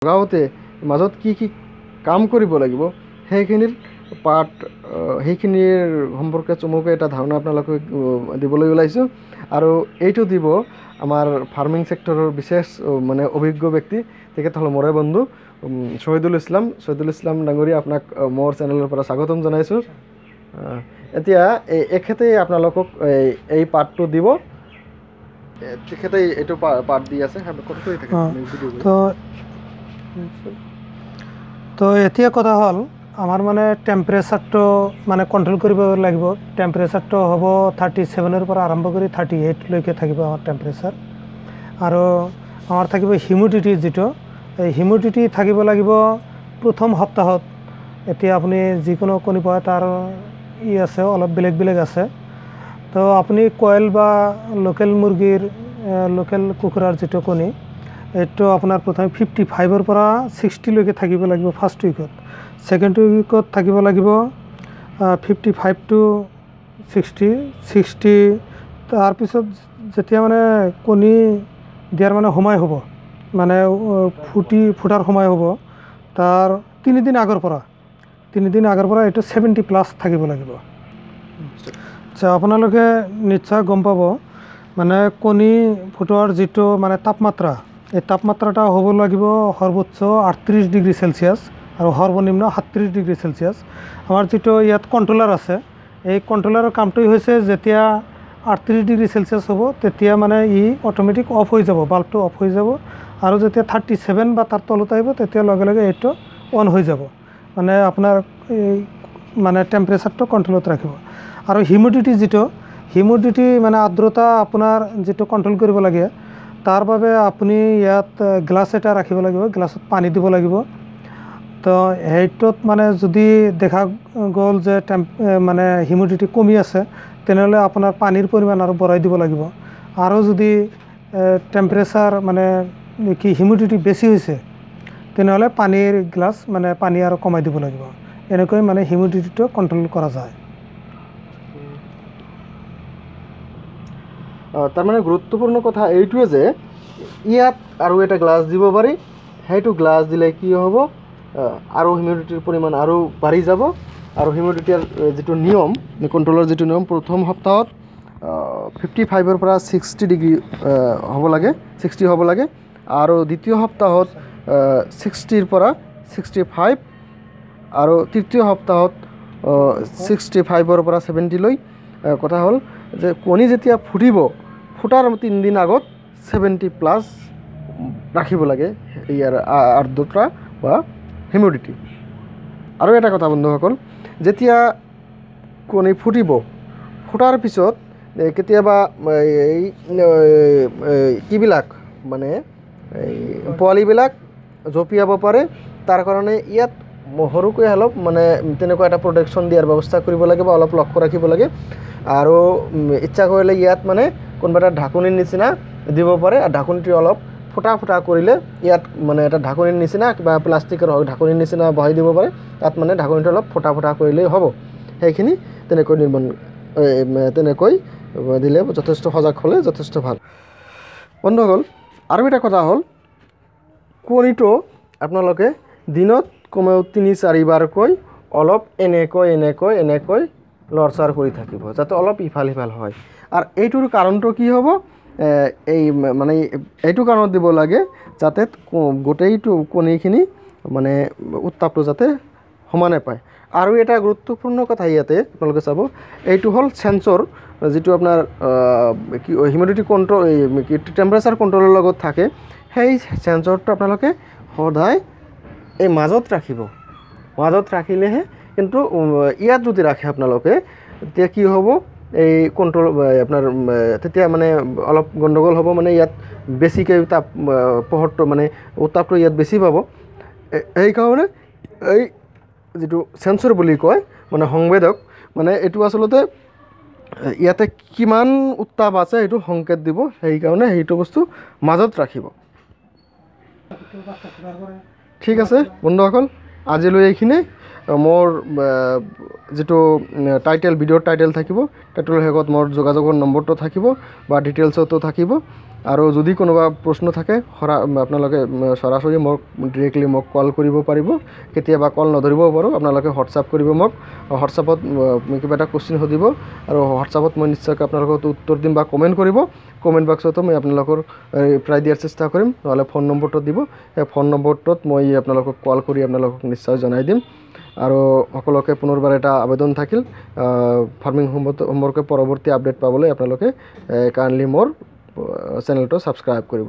লগাওঁতে মাজত কি কি কাম কৰিব লাগিব সেইখিনিৰ পাৰ্ট সেইখিনিৰ সম্পৰ্কে চমুকৈ এটা ধাৰণা আপোনালোকক দিবলৈ ওলাইছোঁ। আৰু এইটো দিব আমাৰ ফাৰ্মিং ছেক্টৰৰ বিশেষ মানে অভিজ্ঞ ব্যক্তি, তেখেত হ'ল মোৰে বন্ধু শহীদুল ইছলাম ডাঙৰীয়া। আপোনাক মোৰ চেনেলৰ পৰা স্বাগতম জনাইছোঁ। এতিয়া এখেতে আপোনালোকক এই পাৰ্টটো দিব, তেখেতে এইটো পাৰ্ট দি আছে। তো এতিয়া কথা হ'ল আমাৰ মানে টেম্পাৰেচাৰটো মানে কণ্ট্ৰল কৰিব লাগিব। টেম্পাৰেচাৰটো হ'ব 37ৰ পৰা আৰম্ভ কৰি 38লৈকে থাকিব আমাৰ টেম্পাৰেচাৰ। আৰু আমাৰ থাকিব হিউমিডিটি, যিটো এই হিউমিডিটি থাকিব লাগিব প্ৰথম সপ্তাহত। এতিয়া আপুনি যিকোনো কণী পায় তাৰ আছে, অলপ বেলেগ বেলেগ আছে। তো আপুনি কইল বা লোকেল মুৰ্গীৰ লোকেল কুকুৰাৰ যিটো কণী, এইটো আপোনাৰ প্ৰথমে 55ৰ পৰা 60লৈকে থাকিব লাগিব ফাৰ্ষ্ট উইকত। ছেকেণ্ড উইকত থাকিব লাগিব 55 to 60। তাৰপিছত যেতিয়া মানে কণী দিয়াৰ মানে সময় হ'ব, মানে ফুটাৰ সময় হ'ব, তাৰ 3 দিন আগৰ পৰা এইটো 70+ থাকিব লাগিব। আচ্ছা, আপোনালোকে নিশ্চয় গম পাব মানে কণী ফুটোৱাৰ যিটো মানে তাপমাত্ৰা, এই তাপমাত্ৰাটা হ'ব লাগিব সৰ্বোচ্চ 38 ডিগ্ৰী চেলচিয়াছ আৰু সৰ্বনিম্ন 37 ডিগ্ৰী চেলচিয়াছ। আমাৰ যিটো ইয়াত কণ্ট্ৰলাৰ আছে, এই কণ্ট্ৰলাৰৰ কামটোই হৈছে যেতিয়া 38 ডিগ্ৰী চেলচিয়াছ হ'ব তেতিয়া মানে ই অট'মেটিক অফ হৈ যাব, বাল্বটো অফ হৈ যাব। আৰু যেতিয়া 37 বা তাৰ তলত আহিব তেতিয়া লগে লগে এইটো অন হৈ যাব, মানে আপোনাৰ এই মানে টেম্পাৰেচাৰটো কণ্ট্ৰলত ৰাখিব। আৰু হিউমিডিটি মানে আৰ্দ্ৰতা আপোনাৰ যিটো কণ্ট্ৰল কৰিব লাগে, তাৰ বাবে আপুনি ইয়াত গ্লাছ এটা ৰাখিব লাগিব, গ্লাছত পানী দিব লাগিব। তো সেইটোত মানে যদি দেখা গ'ল যে মানে হিউমিডিটি কমি আছে, তেনেহ'লে আপোনাৰ পানীৰ পৰিমাণ আৰু বঢ়াই দিব লাগিব। আৰু যদি টেম্পাৰেচাৰ মানে কি হিউমিডিটি বেছি হৈছে, তেনেহ'লে পানীৰ গ্লাছ মানে পানী আৰু কমাই দিব লাগিব। এনেকৈ মানে হিউমিডিটিটো কণ্ট্ৰল কৰা যায়। তাৰমানে গুৰুত্বপূৰ্ণ কথা এইটোৱে যে ইয়াত আৰু এটা গ্লাছ দিব পাৰি, সেইটো গ্লাছ দিলে কি হ'ব, আৰু হিউমিডিটিৰ পৰিমাণ আৰু বাঢ়ি যাব। আৰু হিউমিডিটিৰ যিটো নিয়ম, কণ্ট্ৰলৰ যিটো নিয়ম, প্ৰথম সপ্তাহত 55ৰ পৰা 60 ডিগ্ৰী হ'ব লাগে, 60 হ'ব লাগে। আৰু দ্বিতীয় সপ্তাহত 60ৰ পৰা 65, আৰু তৃতীয় সপ্তাহত 65ৰ পৰা 70লৈ। কথা হ'ল যে কণী যেতিয়া ফুটাৰ 3 দিন আগত 70+ ৰাখিব লাগে ইয়াৰ আৰ্দ্ৰতা বা হিউমিডিটি। আৰু এটা কথা বন্ধুসকল, যেতিয়া কণী ফুটাৰ পিছত কেতিয়াবা এই কিবিলাক মানে এই পোৱালিবিলাক জঁপিয়াব পাৰে, তাৰ কাৰণে ইয়াত সৰুকৈ অলপ মানে তেনেকুৱা এটা প্ৰটেকশ্যন দিয়াৰ ব্যৱস্থা কৰিব লাগে বা অলপ লক্ষ্য ৰাখিব লাগে। আৰু ইচ্ছা কৰিলে ইয়াত মানে কোনোবা এটা ঢাকনিৰ নিচিনা দিব পাৰে, আৰু ঢাকনিটো অলপ ফুটা কৰিলে ইয়াত মানে এটা ঢাকনিৰ নিচিনা কিবা প্লাষ্টিকৰ ঢাকনিৰ নিচিনা বহাই দিব পাৰে, তাত মানে ঢাকনিটো অলপ ফুটা কৰিলেই হ'ব। সেইখিনি তেনেকৈ দিলে যথেষ্ট সজাগ হ'লে যথেষ্ট ভাল। বন্ধুসকল, আৰু এটা কথা হ'ল, কণীটো আপোনালোকে দিনত কমেও 3-4 বাৰকৈ অলপ এনেকৈ লৰচাৰ কৰি থাকিব, যাতে অলপ ইফাল সিফাল হয়। আৰু এইটোৰ কাৰণটো কি হ'ব, এই মানে এইটো কাৰণত দিব লাগে যাতে গোটেইটো কণীখিনি মানে উত্তাপটো যাতে সমানে পায়। আৰু এটা গুৰুত্বপূৰ্ণ কথা ইয়াতে আপোনালোকে চাব, এইটো হ'ল সেন্সৰ, যিটো আপোনাৰ হিউমিডিটি কণ্ট্ৰল, টেম্পাৰেচাৰ কণ্ট্ৰলৰ লগত থাকে। সেই সেন্সৰটো আপোনালোকে সদায় এই মাজত ৰাখিলেহে, কিন্তু ইয়াত যদি ৰাখে আপোনালোকে, তেতিয়া কি হ'ব, এই কণ্ট্ৰল আপোনাৰ তেতিয়া মানে অলপ গণ্ডগোল হ'ব। মানে ইয়াত বেছিকৈ পোহৰটো মানে উত্তাপটো ইয়াত বেছি পাব। সেইকাৰণে এই যিটো সেন্সৰ বুলি কয়, মানে সংবেদক, মানে এইটো আচলতে ইয়াতে কিমান উত্তাপ আছে সেইটো সংকেত দিব, সেইকাৰণে সেইটো বস্তু মাজত ৰাখিব। ঠিক আছে বন্ধুসকল, আজিলৈ এইখিনি। মোৰ যিটো টাইটেল ভিডিঅ'ৰ টাইটেল থাকিব টাইটেলৰ শেষত মোৰ যোগাযোগৰ নম্বৰটো থাকিব বা ডিটেইলছতো থাকিব আৰু যদি কোনোবা প্ৰশ্ন থাকে আপোনালোকে সৰাসৰি মোক ডিৰেক্টলি মোক কল কৰিব পাৰিব কেতিয়াবা কল নধৰিব পাৰোঁ আপোনালোকে হোৱাটছআপ কৰিব মোক হোৱাটছআপত কিবা এটা কুৱেশ্যন সুধিব আৰু হোৱাটছআপত মই নিশ্চয়কৈ আপোনালোকক উত্তৰ দিম বা কমেণ্ট কৰিব কমেণ্ট বক্সতো মই আপোনালোকৰ ৰিপ্লাই দিয়াৰ চেষ্টা কৰিম নহ'লে ফোন নম্বৰটো দিব সেই ফোন নম্বৰটোত মই আপোনালোকক কল কৰি আপোনালোকক নিশ্চয় জনাই দিম আৰু সকলোকে পুনৰবাৰ এটা আবেদন থাকিল ফাৰ্মিং সম্পৰ্কে পৰৱৰ্তী আপডেট পাবলৈ আপোনালোকে কাইণ্ডলি মোৰ চেনেলটো ছাবস্ক্ৰাইব কৰিব